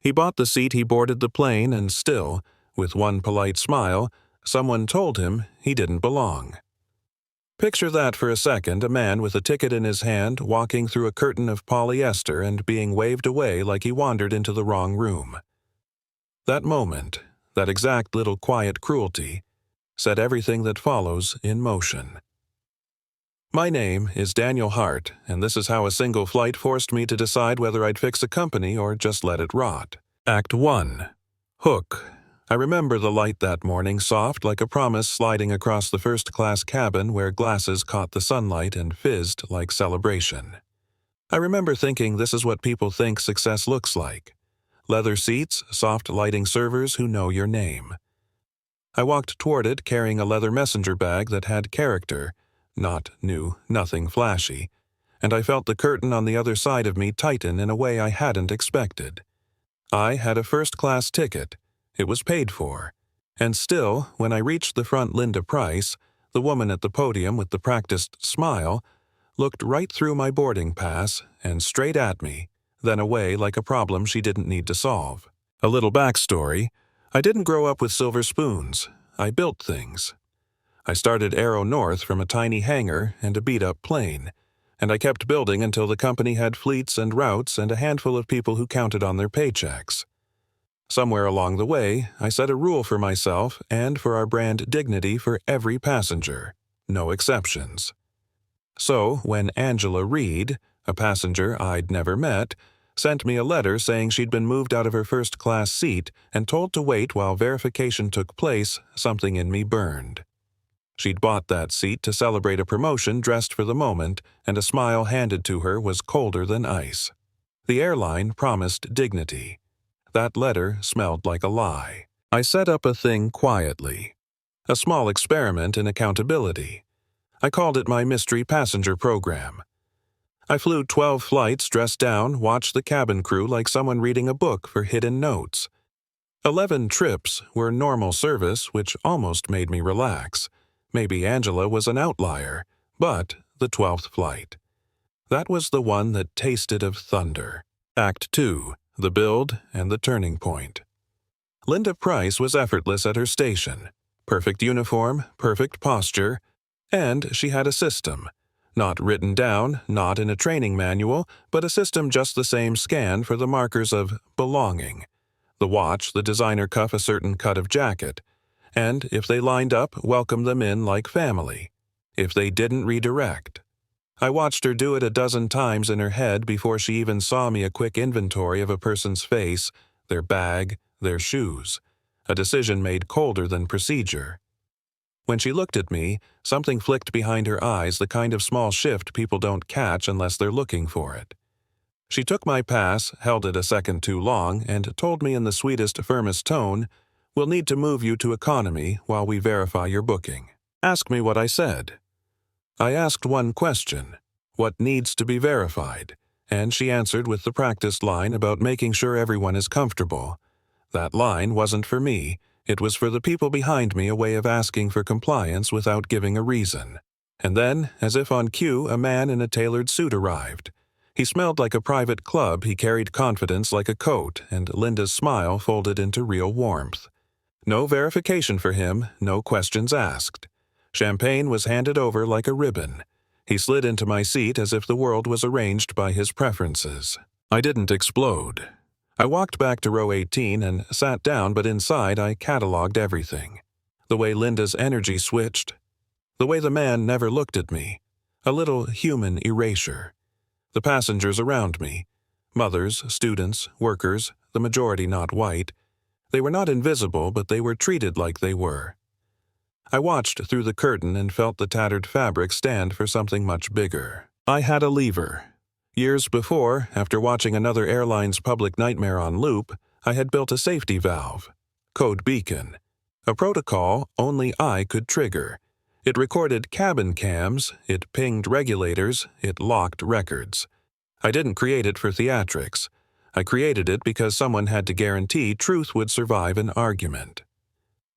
He bought the seat he boarded the plane, and still, with one polite smile, someone told him he didn't belong. Picture that for a second, a man with a ticket in his hand walking through a curtain of polyester and being waved away like he wandered into the wrong room. That moment, that exact little quiet cruelty, set everything that follows in motion. My name is Daniel Hart, and this is how a single flight forced me to decide whether I'd fix a company or just let it rot. Act 1. Hook. I remember the light that morning, soft like a promise sliding across the first-class cabin where glasses caught the sunlight and fizzed like celebration. I remember thinking this is what people think success looks like. Leather seats, soft lighting servers who know your name. I walked toward it carrying a leather messenger bag that had character, not new, nothing flashy, and I felt the curtain on the other side of me tighten in a way I hadn't expected. I had a first-class ticket. It was paid for. And still, when I reached the front, Linda Price, the woman at the podium with the practiced smile, looked right through my boarding pass and straight at me, then away like a problem she didn't need to solve. A little backstory. I didn't grow up with silver spoons. I built things. I started Aero North from a tiny hangar and a beat-up plane, and I kept building until the company had fleets and routes and a handful of people who counted on their paychecks. Somewhere along the way, I set a rule for myself and for our brand dignity for every passenger, no exceptions. So, when Angela Reed, a passenger I'd never met, sent me a letter saying she'd been moved out of her first-class seat and told to wait while verification took place, something in me burned. She'd bought that seat to celebrate a promotion dressed for the moment, and a smile handed to her was colder than ice. The airline promised dignity. That letter smelled like a lie. I set up a thing quietly. A small experiment in accountability. I called it my mystery passenger program. I flew 12 flights dressed down, watched the cabin crew like someone reading a book for hidden notes. 11 trips were normal service, which almost made me relax. Maybe Angela was an outlier, but the 12th flight. That was the one that tasted of thunder. Act 2. The build and the turning point. Linda Price was effortless at her station. Perfect uniform, perfect posture, and she had a system. Not written down, not in a training manual, but a system just the same scan for the markers of belonging. The watch, the designer cuff a certain cut of jacket. And if they lined up, welcome them in like family. If they didn't, redirect. I watched her do it a dozen times in her head before she even saw me a quick inventory of a person's face, their bag, their shoes. A decision made colder than procedure. When she looked at me, something flicked behind her eyes, the kind of small shift people don't catch unless they're looking for it. She took my pass, held it a second too long, and told me in the sweetest, firmest tone, "We'll need to move you to economy while we verify your booking." Ask me what I said. I asked one question, what needs to be verified, and she answered with the practiced line about making sure everyone is comfortable. That line wasn't for me, it was for the people behind me, a way of asking for compliance without giving a reason. And then, as if on cue, a man in a tailored suit arrived. He smelled like a private club, he carried confidence like a coat, and Linda's smile folded into real warmth. No verification for him, no questions asked. Champagne was handed over like a ribbon. He slid into my seat as if the world was arranged by his preferences. I didn't explode. I walked back to row 18 and sat down, but inside I cataloged everything. The way Linda's energy switched. The way the man never looked at me. A little human erasure. The passengers around me. Mothers, students, workers, the majority not white. They were not invisible, but they were treated like they were. I watched through the curtain and felt the tattered fabric stand for something much bigger. I had a lever. Years before, after watching another airline's public nightmare on loop, I had built a safety valve. Code beacon. A protocol only I could trigger. It recorded cabin cams, it pinged regulators, it locked records. I didn't create it for theatrics. I created it because someone had to guarantee truth would survive an argument.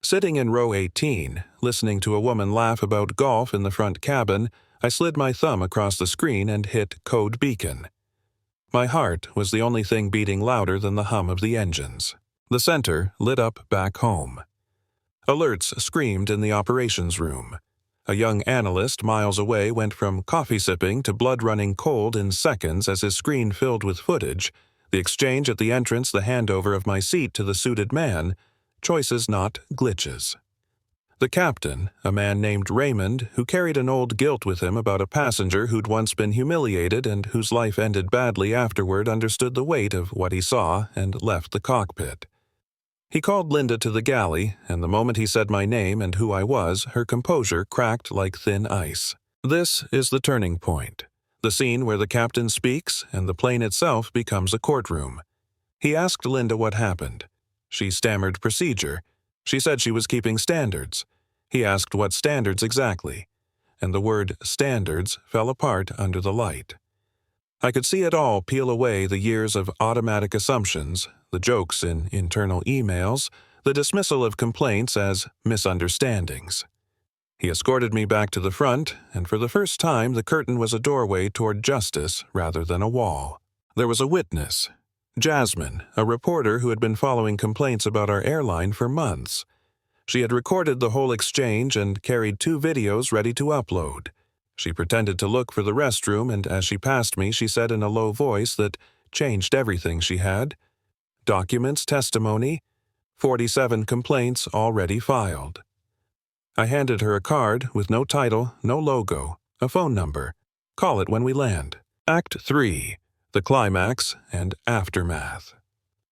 Sitting in row 18, listening to a woman laugh about golf in the front cabin, I slid my thumb across the screen and hit Code Beacon. My heart was the only thing beating louder than the hum of the engines. The center lit up back home. Alerts screamed in the operations room. A young analyst miles away went from coffee sipping to blood running cold in seconds as his screen filled with footage, the exchange at the entrance, the handover of my seat to the suited man, choices not glitches. The captain, a man named Raymond, who carried an old guilt with him about a passenger who'd once been humiliated and whose life ended badly afterward, understood the weight of what he saw and left the cockpit. He called Linda to the galley, and the moment he said my name and who I was, her composure cracked like thin ice. This is the turning point, the scene where the captain speaks and the plane itself becomes a courtroom. He asked Linda what happened. She stammered procedure. She said she was keeping standards. He asked what standards exactly, and the word standards fell apart under the light. I could see it all peel away, the years of automatic assumptions, the jokes in internal emails, the dismissal of complaints as misunderstandings. He escorted me back to the front, and for the first time the curtain was a doorway toward justice rather than a wall. There was a witness, Jasmine, a reporter who had been following complaints about our airline for months. She had recorded the whole exchange and carried 2 videos ready to upload. She pretended to look for the restroom, and as she passed me, she said in a low voice that changed everything she had. Documents, testimony, 47 complaints already filed. I handed her a card with no title, no logo, a phone number. Call it when we land. Act 3, the climax and aftermath.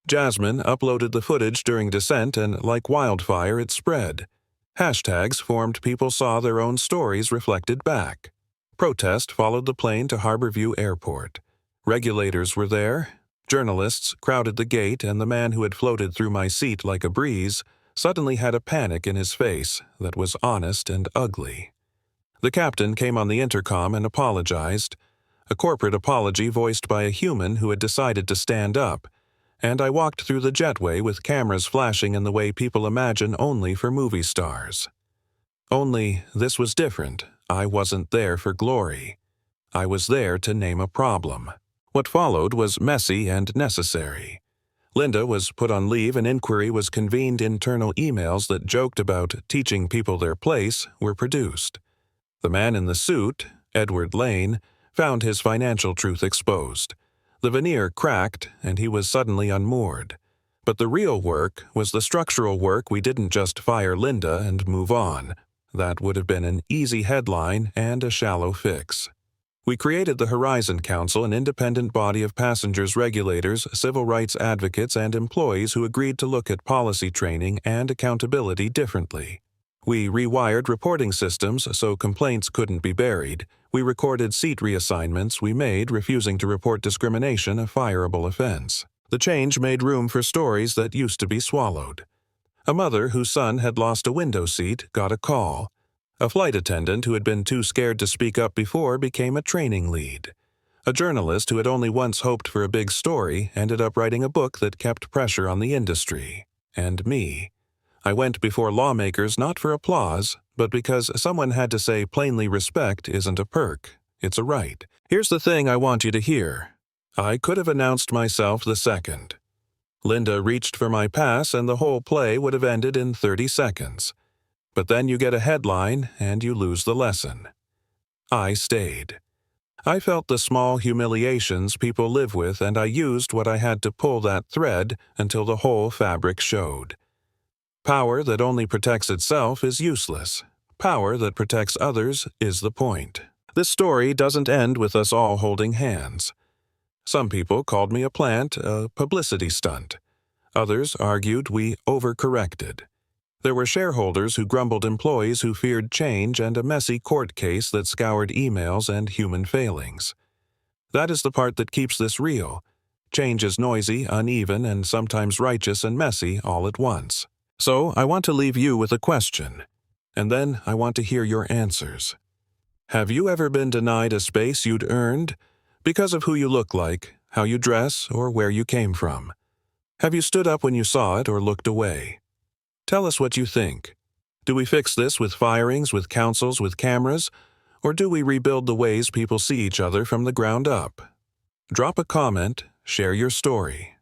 Jasmine uploaded the footage during descent, and like wildfire it spread. Hashtags formed, people saw their own stories reflected back. Protest followed the plane to Harborview Airport. Regulators were there. Journalists crowded the gate, and the man who had floated through my seat like a breeze suddenly had a panic in his face that was honest and ugly. The captain came on the intercom and apologized, a corporate apology voiced by a human who had decided to stand up, and I walked through the jetway with cameras flashing in the way people imagine only for movie stars. Only this was different. I wasn't there for glory. I was there to name a problem. What followed was messy and necessary. Linda was put on leave, an inquiry was convened, internal emails that joked about teaching people their place were produced. The man in the suit, Edward Lane, found his financial truth exposed. The veneer cracked, and he was suddenly unmoored. But the real work was the structural work. We didn't just fire Linda and move on. That would have been an easy headline and a shallow fix. We created the Horizon Council, an independent body of passengers, regulators, civil rights advocates, and employees who agreed to look at policy training and accountability differently. We rewired reporting systems so complaints couldn't be buried. We recorded seat reassignments. We made refusing to report discrimination a fireable offense. The change made room for stories that used to be swallowed. A mother whose son had lost a window seat got a call. A flight attendant who had been too scared to speak up before became a training lead. A journalist who had only once hoped for a big story ended up writing a book that kept pressure on the industry. And me. I went before lawmakers not for applause, but because someone had to say plainly respect isn't a perk, it's a right. Here's the thing I want you to hear. I could have announced myself the second. Linda reached for my pass and the whole play would have ended in 30 seconds. But then you get a headline and you lose the lesson. I stayed. I felt the small humiliations people live with, and I used what I had to pull that thread until the whole fabric showed. Power that only protects itself is useless. Power that protects others is the point. This story doesn't end with us all holding hands. Some people called me a plant, a publicity stunt. Others argued we overcorrected. There were shareholders who grumbled, employees who feared change, and a messy court case that scoured emails and human failings. That is the part that keeps this real. Change is noisy, uneven, and sometimes righteous and messy all at once. So I want to leave you with a question, and then I want to hear your answers. Have you ever been denied a space you'd earned because of who you look like, how you dress, or where you came from? Have you stood up when you saw it or looked away? Tell us what you think. Do we fix this with firings, with councils, with cameras, or do we rebuild the ways people see each other from the ground up? Drop a comment, share your story.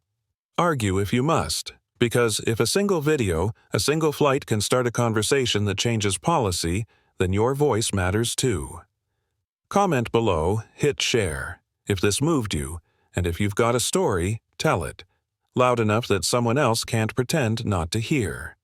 Argue if you must, because if a single video, a single flight can start a conversation that changes policy, then your voice matters too. Comment below, hit share, if this moved you, and if you've got a story, tell it, loud enough that someone else can't pretend not to hear.